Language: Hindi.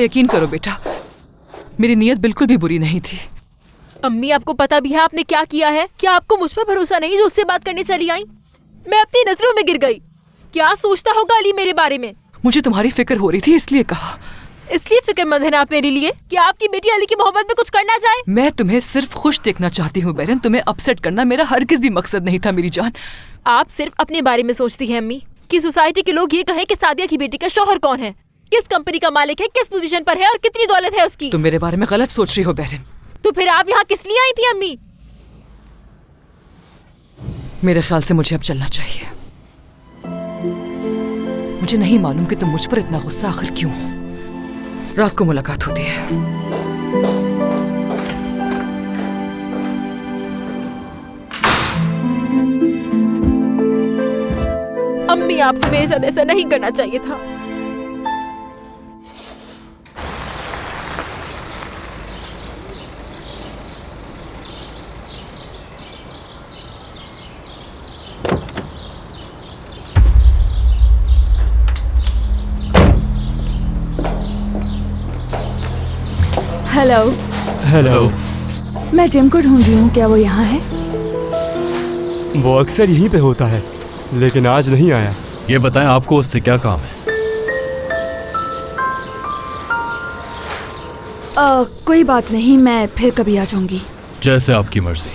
यकीन करो बेटा, मेरी नीयत बिल्कुल भी बुरी नहीं थी। अम्मी, आपको पता भी है आपने क्या किया है? क्या आपको मुझ पर भरोसा नहीं जो उससे बात करने चली आई? मैं अपनी नजरों में गिर गई। क्या सोचता होगा अली मेरे बारे में? मुझे तुम्हारी फिक्र हो रही थी इसलिए कहा। इसलिए फिक्रमंद है ना आप मेरे लिए? क्या आपकी बेटी अली की मोहब्बत में कुछ करना चाहे? मैं तुम्हें सिर्फ खुश देखना चाहती हूँ बेरन, तुम्हें अपसेट करना मेरा हरगिज भी मकसद नहीं था मेरी जान। आप सिर्फ अपने बारे में सोचती हैं अम्मी, कि सोसाइटी के लोग ये कहें कि सादिया की बेटी का शौहर कौन है, किस कंपनी का मालिक है, किस पोजीशन पर है और कितनी दौलत है उसकी। तुम मेरे बारे में गलत सोच रही हो बेरन। तो फिर आप यहाँ किस लिए आई थी अम्मी? मेरे ख्याल से मुझे अब चलना चाहिए। मुझे नहीं मालूम कि तुम मुझ पर इतना गुस्सा आखिर क्यों हो। रात को मुलाकात होती है। अम्मी, आपको मेरे साथ ऐसा नहीं करना चाहिए था। हेलो। हेलो। मैं जिम को ढूंढ रही हूँ, क्या वो यहाँ है? वो अक्सर यहीं पे होता है, लेकिन आज नहीं आया। ये बताएं, आपको उससे क्या काम है? कोई बात नहीं, मैं फिर कभी आ जाऊंगी। जैसे आपकी मर्जी।